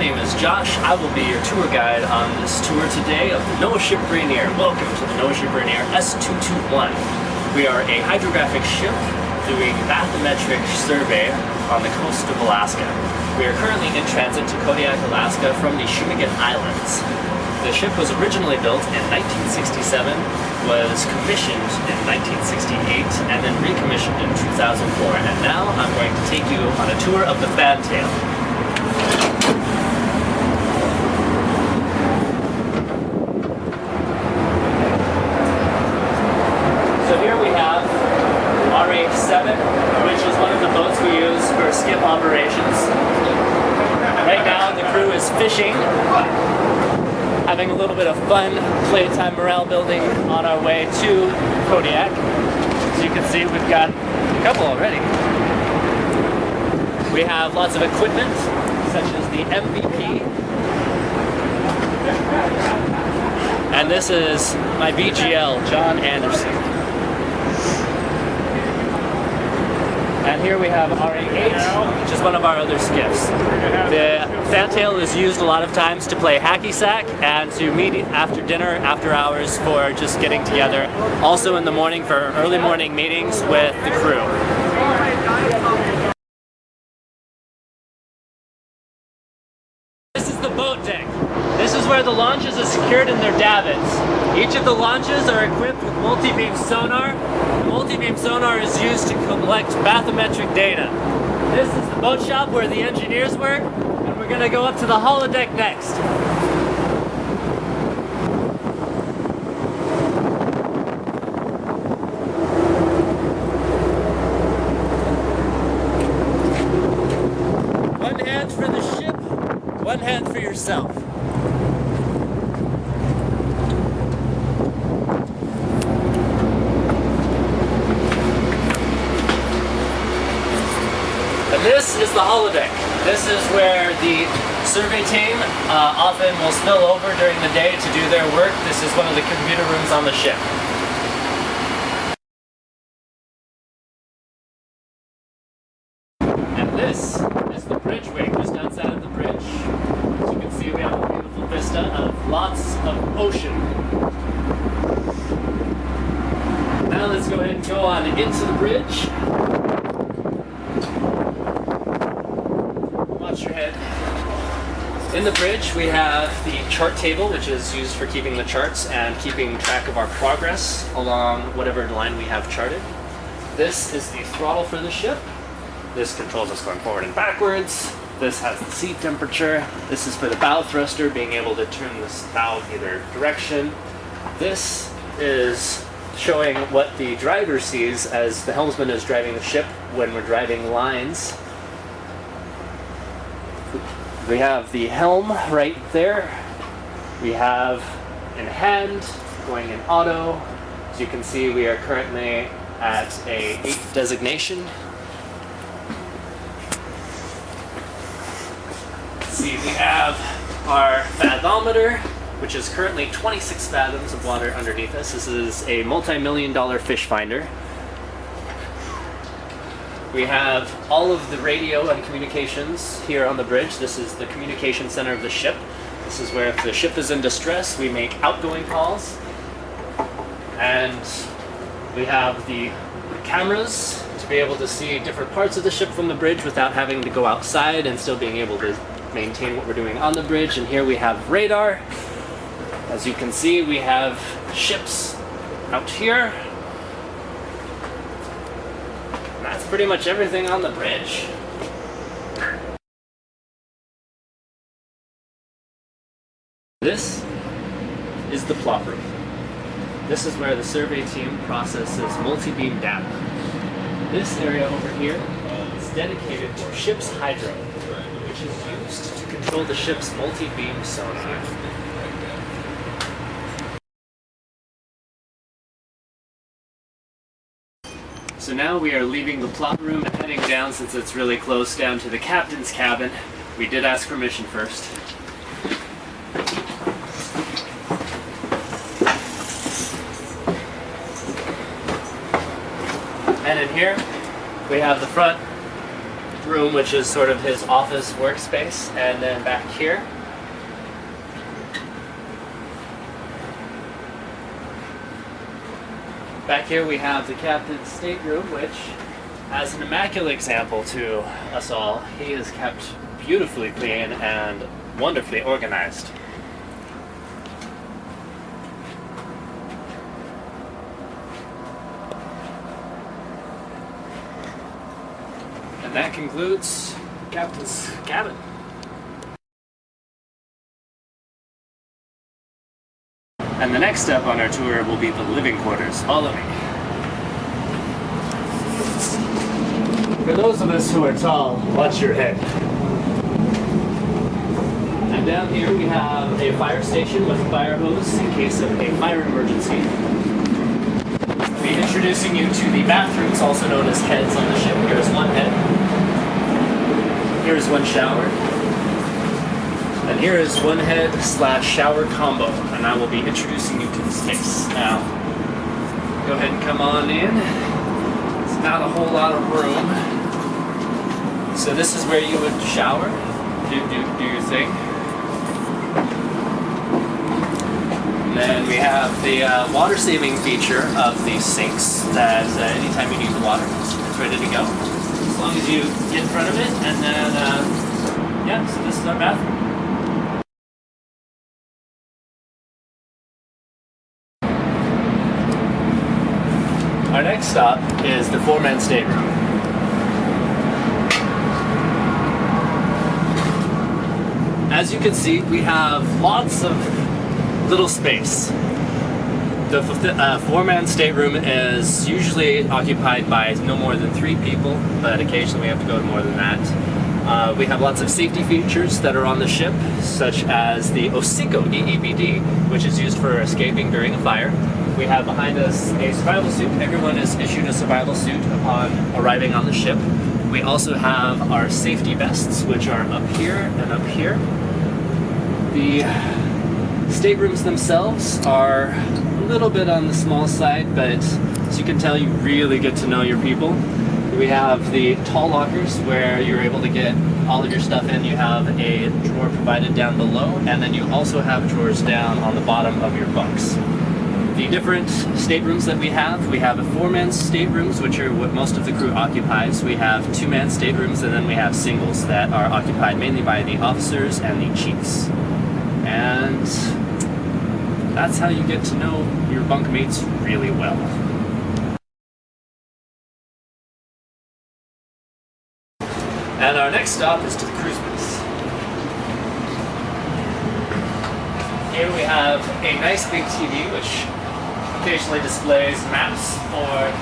name is Josh. I will be your tour guide on this tour today of the NOAA ship Rainier. Welcome to the NOAA ship Rainier S221. We are a hydrographic ship doing bathymetric survey on the coast of Alaska. We are currently in transit to Kodiak, Alaska from the Shumagon Islands. The ship was originally built in 1967, was commissioned in 1968, and then recommissioned in 2004. And now I'm going to take you on a tour of the fantail. So here we have RA7, which is one of the boats we use for skip operations. Right now the crew is fishing, having a little bit of fun, playtime morale building on our way to Kodiak. As you can see, we've got a couple already. We have lots of equipment, such as the MVP. And this is my BGL, John Anderson. And here we have RA8, which is one of our other skiffs. The fantail is used a lot of times to play hacky sack and to meet after dinner, after hours, for just getting together. Also in the morning for early morning meetings with the crew. This is the boat deck. This is where the launches are secured in their davits. Each of the launches are equipped with multi-beam sonar. The multi-beam sonar is used to collect bathymetric data. This is the boat shop where the engineers work, and we're going to go up to the holodeck next. One hand for the ship, one hand for yourself. And this is the holodeck. This is where the survey team often will spill over during the day to do their work. This is one of the computer rooms on the ship. And this is the bridge wing, just outside of the bridge. As you can see, we have a beautiful vista of lots of ocean. Now let's go ahead and go on into the bridge. Watch your head. In the bridge we have the chart table, which is used for keeping the charts and keeping track of our progress along whatever line we have charted. This is the throttle for the ship. This controls us going forward and backwards. This has the seat temperature. This is for the bow thruster, being able to turn this bow either direction. This is showing what the driver sees as the helmsman is driving the ship when we're driving lines. We have the helm right there. We have in hand, going in auto. As you can see, we are currently at a 8 designation. See, we have our fathometer, which is currently 26 fathoms of water underneath us. This is a multi-million-dollar fish finder. We have all of the radio and communications here on the bridge. This is the communication center of the ship. This is where if the ship is in distress, we make outgoing calls. And we have the cameras to be able to see different parts of the ship from the bridge without having to go outside and still being able to maintain what we're doing on the bridge. And here we have radar. As you can see, we have ships out here. That's pretty much everything on the bridge. This is the plot room. This is where the survey team processes multi-beam data. This area over here is dedicated to ship's hydro, which is used to control the ship's multi-beam sonar. So now we are leaving the plot room and heading down, since it's really close, down to the captain's cabin. We did ask permission first. And in here, we have the front room, which is sort of his office workspace, and then back here. Back here we have the captain's stateroom, which, as an immaculate example to us all, he is kept beautifully clean and wonderfully organized. And that concludes the captain's cabin. And the next step on our tour will be the living quarters. Follow me. For those of us who are tall, watch your head. And down here we have a fire station with a fire hose in case of a fire emergency. We'll be introducing you to the bathrooms, also known as heads on the ship. Here's one head. Here's one shower. And here is one head / shower combo, and I will be introducing you to the space. Now, go ahead and come on in. It's not a whole lot of room. So this is where you would shower, do your thing. And then we have the water-saving feature of these sinks that anytime you need the water, it's ready to go. As long as you get in front of it, and then, yeah, so this is our bathroom. Our next stop is the 4-man stateroom. As you can see, we have lots of little space. The 4-man stateroom is usually occupied by no more than 3 people, but occasionally we have to go to more than that. We have lots of safety features that are on the ship, such as the OSICO EEBD, which is used for escaping during a fire. We have behind us a survival suit. Everyone is issued a survival suit upon arriving on the ship. We also have our safety vests, which are up here and up here. The staterooms themselves are a little bit on the small side, but as you can tell, you really get to know your people. We have the tall lockers where you're able to get all of your stuff in. You have a drawer provided down below, and then you also have drawers down on the bottom of your bunks. The different staterooms that we have a 4-man staterooms, which are what most of the crew occupies. We have 2-man staterooms, and then we have singles that are occupied mainly by the officers and the chiefs. And that's how you get to know your bunkmates really well. And our next stop is to the cruise base. Here we have a nice big TV, which occasionally displays maps for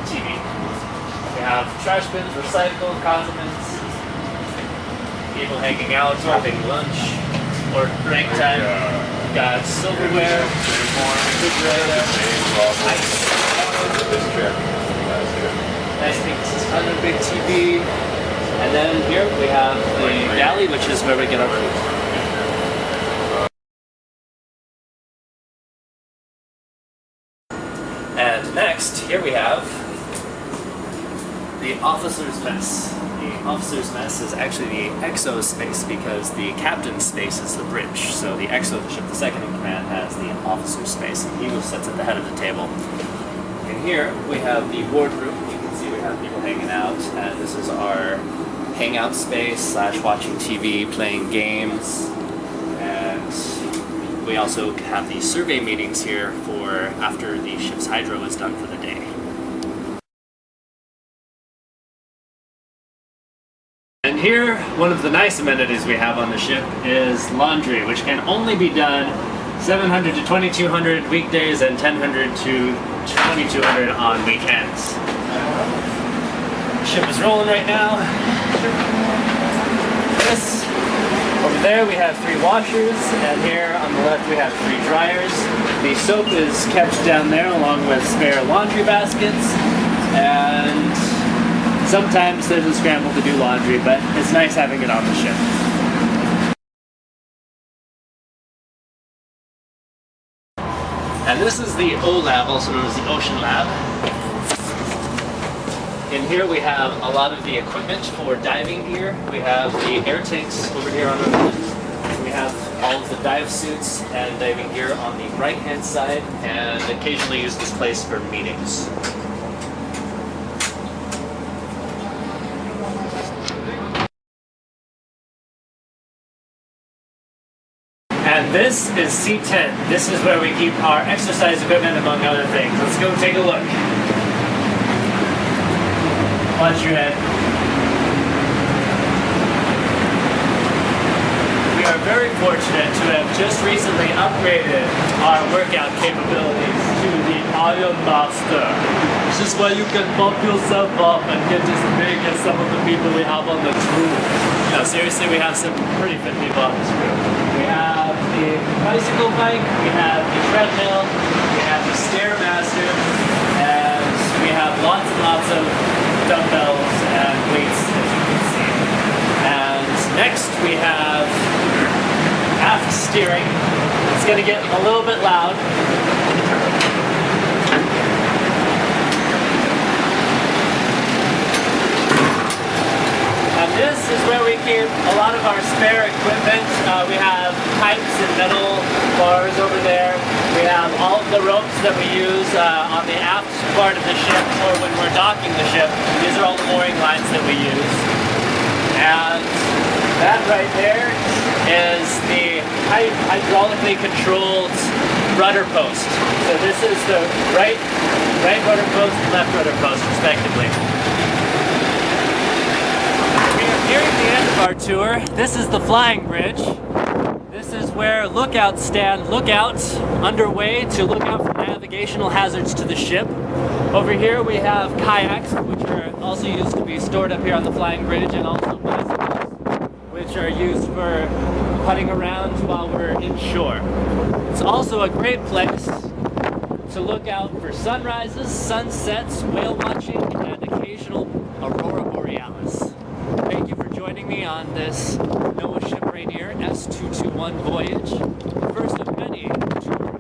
TV. We have trash bins, recycled, condiments, people hanging out, having lunch, or break time. We've got silverware, refrigerator, ice. Nice big TV. And then here we have the galley, which is where we get our food. And next, here we have the officer's mess. The officer's mess is actually the XO space because the captain's space is the bridge. So the XO, the ship, the second in command, has the officer's space, and he sits at the head of the table. And here we have the wardroom. You can see we have people hanging out, and this is our hangout space / watching TV, playing games, and we also have the survey meetings here for after the ship's hydro is done for the day. And here, one of the nice amenities we have on the ship is laundry, which can only be done 700 to 2200 weekdays and 1000 to 2200 on weekends. The ship is rolling right now. Over there we have 3 washers, and here on the left we have 3 dryers. The soap is kept down there along with spare laundry baskets, and sometimes there's a scramble to do laundry, but it's nice having it on the ship. And this is the O Lab, also known as the Ocean Lab. In here we have a lot of the equipment for diving gear. We have the air tanks over here on our left. We have all of the dive suits and diving gear on the right-hand side, and occasionally use this place for meetings. And this is C10. This is where we keep our exercise equipment, among other things. Let's go take a look. Watch your head. We are very fortunate to have just recently upgraded our workout capabilities to the Iron Master. This is where you can bump yourself up and get as big as some of the people we have on the crew. No, seriously, we have some pretty fit people on this crew. We have the bicycle bike, we have the treadmill, we have the Stairmaster, and we have lots and lots of dumbbells and weights, as you can see. And next we have aft steering. It's going to get a little bit loud. And this is where we keep a lot of our spare equipment. We have pipes and metal bars over there. We have all of the ropes that we use on the aft part of the ship, or when we're docking the ship. These are all the mooring lines that we use. And that right there is the hydraulically controlled rudder post. So this is the right rudder post and left rudder post, respectively. We are nearing the end of our tour. This is the flying bridge. This is where lookouts stand lookouts underway to look out for navigational hazards to the ship. Over here we have kayaks, which are also used to be stored up here on the flying bridge, and also bicycles, which are used for putting around while we're inshore. It's also a great place to look out for sunrises, sunsets, whale watching, and occasional aurora borealis. Thank you for joining me on this NOAA Ship Rainier S221 voyage, the first of many tours